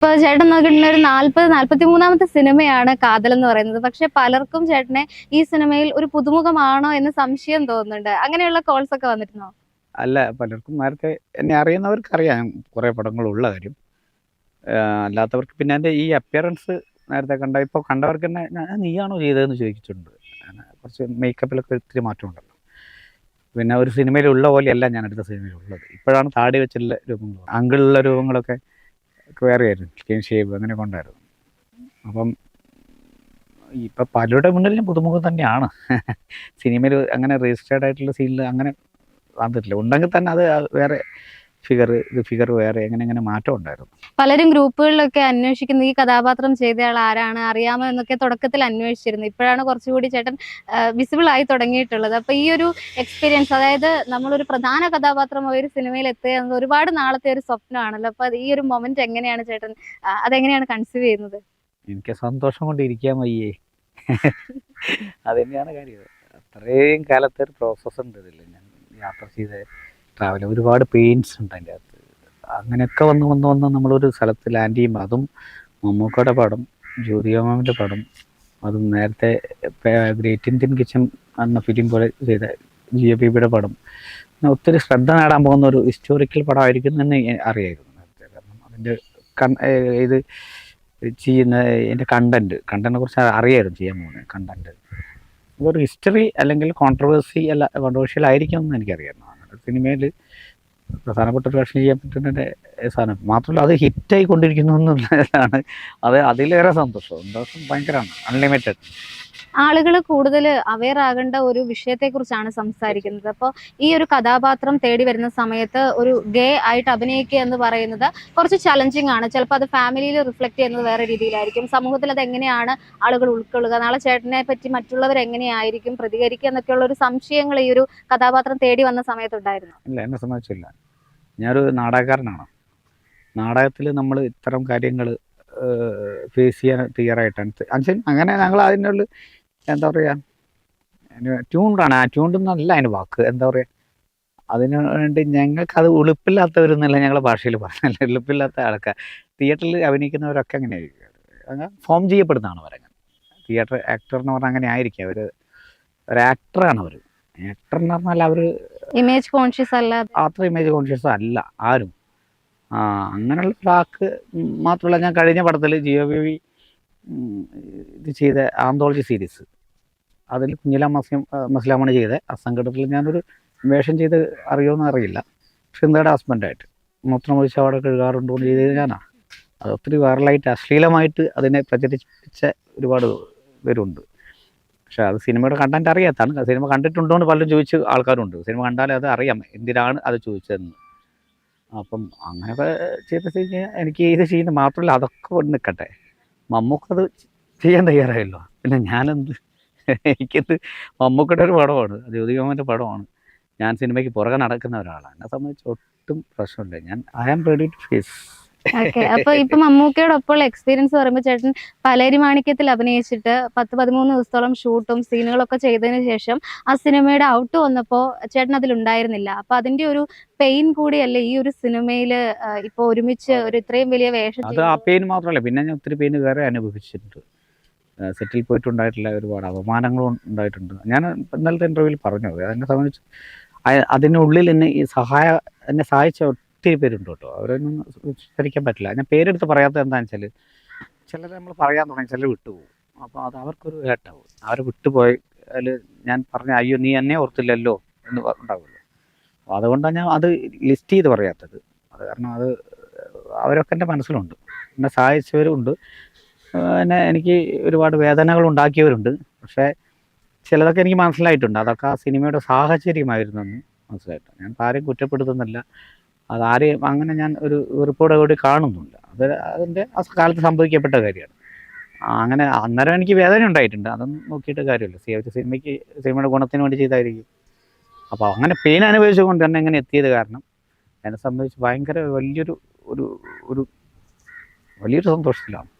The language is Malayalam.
ഇപ്പൊ ചേട്ടൻ നോക്കിയിട്ടുണ്ടെങ്കിൽ ഒരു 43-ാമത്തെ സിനിമയാണ് കാതൽ എന്ന് പറയുന്നത്. പക്ഷെ പലർക്കും ചേട്ടനെ ഈ സിനിമയിൽ ഒരു പുതുമുഖമാണോ എന്ന് സംശയം തോന്നുന്നുണ്ട്. അങ്ങനെയുള്ള കോൾസ് ഒക്കെ വന്നിരുന്നോ? അല്ല, പലർക്കും നേരത്തെ എന്നെ അറിയുന്നവർക്ക് അറിയാം കുറേ പടങ്ങളുള്ള കാര്യം. അല്ലാത്തവർക്ക് പിന്നെ എൻ്റെ ഈ അപ്പിയറൻസ് നേരത്തെ ഇപ്പോൾ കണ്ടവർക്ക് തന്നെ നീയാണോ ചെയ്തതെന്ന് ചോദിച്ചിട്ടുണ്ട്. കുറച്ച് മേക്കപ്പിലൊക്കെ ഒത്തിരി മാറ്റമുണ്ടല്ലോ. പിന്നെ ഒരു സിനിമയിലുള്ള പോലെയല്ല ഞാൻ അടുത്ത സിനിമയിലുള്ളത്. ഇപ്പോഴാണ് താടി വെച്ചുള്ള രൂപങ്ങൾ, അങ്കിളുള്ള രൂപങ്ങളൊക്കെ വേറെ ആയിരുന്നു, ക്ലീൻ ഷേവ് അങ്ങനെ കൊണ്ടായിരുന്നു. അപ്പം ഇപ്പം പലരുടെ മുന്നിലും പുതുമുഖം തന്നെയാണ്. സിനിമയിൽ അങ്ങനെ രജിസ്റ്റേർഡ് ആയിട്ടുള്ള സീനിൽ അങ്ങനെ വന്നിട്ടില്ല. ഉണ്ടെങ്കിൽ തന്നെ അത് വേറെ ഫിഗർ വേറെ എങ്ങനെ മാറ്റം ഉണ്ടായിരുന്നു. പലരും ഗ്രൂപ്പുകളിലൊക്കെ അന്വേഷിക്കുന്ന ഈ കഥാപാത്രം ചെയ്തയാൾ ആരാണ്, അറിയാമോ എന്നൊക്കെ തുടക്കത്തിൽ അന്വേഷിച്ചിരുന്നു. ഇപ്പോഴാണ് കുറച്ചുകൂടി ചേട്ടൻ വിസിബിൾ ആയി തുടങ്ങിയിട്ടുള്ളത്. അപ്പൊ ഈ ഒരു എക്സ്പീരിയൻസ്, അതായത് നമ്മളൊരു പ്രധാന കഥാപാത്രമായ ഒരു സിനിമയിൽ എത്തുക എന്നത് ഒരുപാട് നാളത്തെ ഒരു സ്വപ്നമാണല്ലോ. അപ്പൊ ഈ ഒരു മൊമെന്റ് എങ്ങനെയാണ് ചേട്ടൻ അതെങ്ങനെയാണ് കൺസീവ് ചെയ്യുന്നത്? എനിക്ക് സന്തോഷം കൊണ്ട് ഇരിക്കാൻ വയ്യേ. അത് തന്നെയാണ് കാര്യം. അത്രയും കാലത്തെ ഒരു പ്രോസസ്സ് ഉണ്ട് ഇതിൽ. ഞാൻ യാത്ര ചെയ്ത് ട്രാവൽ ഒരുപാട് പെയിൻസ് ഉണ്ട് അതിൻ്റെ അകത്ത്. അങ്ങനെയൊക്കെ വന്ന് നമ്മളൊരു സ്ഥലത്ത് ലാൻഡ് ചെയ്യുമ്പോൾ, അതും മമ്മൂക്കയുടെ പടം, ജ്യോതികമാമിൻ്റെ പടം, അതും നേരത്തെ ഗ്രേറ്റ് ഇന്ത്യൻ കിച്ചൺ എന്ന ഫിലിം പോലെ ചെയ്ത GABയുടെ പടം, ഒത്തിരി ശ്രദ്ധ നേടാൻ പോകുന്ന ഒരു ഹിസ്റ്റോറിക്കൽ പടമായിരിക്കും എന്ന് അറിയായിരുന്നു നേരത്തെ. കാരണം അതിൻ്റെ ഇത് ചെയ്യുന്ന എൻ്റെ കണ്ടൻറ്റിനെ കുറിച്ച് അറിയായിരുന്നു ചെയ്യാൻ പോകുന്നത്. കണ്ടൻറ്റ് ഒരു ഹിസ്റ്ററി അല്ലെങ്കിൽ കോൺട്രവേഴ്ഷ്യൽ ആയിരിക്കും എന്ന് എനിക്കറിയായിരുന്നു. സിനിമയിൽ പ്രധാനപ്പെട്ട ഒരു വേഷം ചെയ്യാൻ പറ്റുന്ന സാധനം മാത്രമല്ല, അത് ഹിറ്റായി കൊണ്ടിരിക്കുന്നു എന്നുള്ളതാണ്. അതിലേറെ സന്തോഷം ഭയങ്കരമാണ്. അൺലിമിറ്റഡ്. ആളുകൾ കൂടുതൽ അവെയർ ആകേണ്ട ഒരു വിഷയത്തെക്കുറിച്ചാണ് സംസാരിക്കുന്നത്. അപ്പോൾ ഈ ഒരു കഥാപാത്രം തേടി വരുന്ന സമയത്ത് ഒരു ഗേ ആയിട്ട് അഭിനയിക്കുക എന്ന് പറയുന്നത് കുറച്ച് ചലഞ്ചിങ് ആണ്. ചിലപ്പോൾ അത് ഫാമിലിയിൽ റിഫ്ലക്ട് ചെയ്യുന്നത് വേറെ രീതിയിലായിരിക്കും. സമൂഹത്തിൽ അത് എങ്ങനെയാണ് ആളുകൾ ഉൾക്കൊള്ളുക, നാളെ ചേട്ടനെ പറ്റി മറ്റുള്ളവർ എങ്ങനെയായിരിക്കും പ്രതികരിക്കുക എന്നൊക്കെയുള്ള ഒരു സംശയങ്ങൾ ഈ ഒരു കഥാപാത്രം തേടി വന്ന സമയത്തുണ്ടായിരുന്നു. ഇല്ല, എന്നെ സംബന്ധിച്ചില്ല. ഞാനൊരു നാടകക്കാരനാണ്. നാടകത്തിൽ നമ്മൾ ഇത്തരം കാര്യങ്ങൾ ഫേസ് ചെയ്യാൻ തയ്യാറായിട്ടാണ്. അങ്ങനെ ഞങ്ങൾ അതിനുള്ള എന്താ പറയുക, ട്യൂൺഡാണ്. ആ ട്യൂണ്ടെന്നല്ല അതിന് വാക്ക്, എന്താ പറയുക, അതിന് വേണ്ടി ഞങ്ങൾക്കത് ഉളുപ്പില്ലാത്തവരെന്നല്ല ഞങ്ങളുടെ ഭാഷയിൽ പറഞ്ഞല്ല. ഉളുപ്പില്ലാത്ത ആൾക്കാർ തിയേറ്ററിൽ അഭിനയിക്കുന്നവരൊക്കെ അങ്ങനെ ആയിരിക്കും. അങ്ങനെ ഫോം ചെയ്യപ്പെടുന്നതാണ് അവരങ്ങനെ. തിയേറ്റർ ആക്ടർ എന്ന് പറഞ്ഞാൽ അങ്ങനെ ആയിരിക്കും. ഒരു ആക്ടറാണ് അവർ. ആക്ടർ എന്ന് പറഞ്ഞാൽ അവർ ഇമേജ് കോൺഷ്യസ് അല്ല, അത്ര ഇമേജ് കോൺഷ്യസ് അല്ല ആരും. അങ്ങനെയുള്ള വാക്ക് മാത്രമല്ല, ഞാൻ കഴിഞ്ഞ പടത്തിൽ GAB ഇത് ചെയ്ത ആന്തോളജി സീരീസ്, അതിൽ കുഞ്ഞിലാം മസ്ലാമാണ് ചെയ്തത്. ആ സംഘടനത്തിൽ ഞാനൊരു വേഷം ചെയ്ത് അറിയുമെന്ന് അറിയില്ല. ഷിന്ദയുടെ ഹസ്ബൻഡായിട്ട് മൂത്രമൊഴിച്ച് അവിടെ കഴുകാറുണ്ടോ എന്ന് ചെയ്തത് ഞാനാണ്. അത് ഒത്തിരി വൈറലായിട്ട് അശ്ലീലമായിട്ട് അതിനെ പ്രചരിപ്പിച്ച ഒരുപാട് പേരുണ്ട്. പക്ഷേ അത് സിനിമയുടെ കണ്ടന്റ് അറിയാത്താണ്. സിനിമ കണ്ടിട്ടുണ്ടോ എന്ന് പലരും ചോദിച്ച ആൾക്കാരുണ്ട്. സിനിമ കണ്ടാലേ അത് അറിയാം എന്തിനാണ് അത് ചോദിച്ചതെന്ന്. അപ്പം അങ്ങനെയൊക്കെ ചെയ്ത എനിക്ക് ഇത് ചെയ്യുന്നത് മാത്രമല്ല, അതൊക്കെ കൊണ്ട് നിൽക്കട്ടെ, മമ്മൂക്കത് ചെയ്യാൻ തയ്യാറായല്ലോ. പിന്നെ ഞാനെന്ത്, എനിക്കെന്ത്. മമ്മൂക്കയുടെ ഒരു പടമാണ്, ജ്യോതികമാമിൻ്റെ പടമാണ്. ഞാൻ സിനിമയ്ക്ക് പുറകെ നടക്കുന്ന ഒരാളാണ്. എന്നെ സംബന്ധിച്ച് ഒട്ടും പ്രശ്നമില്ല. I am ready to face. അപ്പൊ ഇപ്പൊ മമ്മൂക്കയോടൊപ്പമുള്ള എക്സ്പീരിയൻസ് പറയുമ്പോൾ, ചേട്ടൻ പലേരിമാണിക്യത്തിൽ അഭിനയിച്ചിട്ട് 10-13 ദിവസത്തോളം ഷൂട്ടും സീനുകളൊക്കെ ചെയ്തതിനു ശേഷം ആ സിനിമയുടെ ഔട്ട് വന്നപ്പോ ചേട്ടൻ അതിലുണ്ടായിരുന്നില്ല. അപ്പൊ അതിന്റെ ഒരു പെയിൻ കൂടിയല്ലേ ഈ ഒരു സിനിമയിൽ ഇപ്പൊ ഒരുമിച്ച് ഒരു ഇത്രയും വലിയ വേഷം? അത് ആ പെയിൻ മാത്രമല്ല, പിന്നെ ഞാൻ ഒത്തിരി പെയിൻ വേറെ അനുഭവിച്ചിട്ടുണ്ട്. സെറ്റിൽ പോയിട്ടുണ്ടായിട്ടുള്ള ഒരുപാട് അപമാനങ്ങളും ഉണ്ടായിട്ടുണ്ട്. ഞാൻ ഇന്നലത്തെ ഇൻ്റർവ്യൂവിൽ പറഞ്ഞു. അതിനെ സംബന്ധിച്ച് അതിനുള്ളിൽ എന്നെ സഹായിച്ച ഒത്തിരി പേരുണ്ട് കേട്ടോ. അവരൊന്നും ഉച്ചരിക്കാൻ പറ്റില്ല. ഞാൻ പേരെടുത്ത് പറയാത്തത് എന്താണെന്ന് വെച്ചാൽ, ചിലർ നമ്മൾ പറയാൻ തുടങ്ങി, ചിലർ വിട്ടുപോകും. അപ്പോൾ അത് അവർക്കൊരു ഏട്ടാവും. അവരെ വിട്ടുപോയാൽ ഞാൻ പറഞ്ഞ അയ്യോ നീ എന്നെ ഓർത്തില്ലല്ലോ എന്ന് ഉണ്ടാവുമല്ലോ. അപ്പോൾ അതുകൊണ്ടാണ് ഞാൻ അത് ലിസ്റ്റ് ചെയ്ത് പറയാത്തത്. അത് കാരണം അത് അവരൊക്കെ എൻ്റെ മനസ്സിലുണ്ട്. എന്നെ സഹായിച്ചവരുമുണ്ട്, എനിക്ക് ഒരുപാട് വേദനകൾ ഉണ്ടാക്കിയവരുണ്ട്. പക്ഷേ ചിലതൊക്കെ എനിക്ക് മനസ്സിലായിട്ടുണ്ട്. അതൊക്കെ ആ സിനിമയുടെ സാഹചര്യമായിരുന്നു എന്ന് മനസ്സിലായിട്ടുണ്ട്. ഞാൻ ആരെയും കുറ്റപ്പെടുത്തുന്നില്ല. അതാരെയും അങ്ങനെ ഞാൻ ഒരു വെറുപ്പോടെ കാണുന്നില്ല. അതിൻ്റെ ആ കാലത്ത് സംഭവിക്കപ്പെട്ട കാര്യമാണ്. അങ്ങനെ അന്നേരം എനിക്ക് വേദന ഉണ്ടായിട്ടുണ്ട്. അതൊന്നും നോക്കിയിട്ട് കാര്യമില്ല. സിനിമയുടെ ഗുണത്തിന് വേണ്ടി ചെയ്തായിരിക്കും. അപ്പോൾ അങ്ങനെ പെയിൻ അനുഭവിച്ചുകൊണ്ട് തന്നെ എങ്ങനെ എത്തിയത് കാരണം എന്നെ സംബന്ധിച്ച് ഭയങ്കര വലിയൊരു സന്തോഷത്തിലാണ്.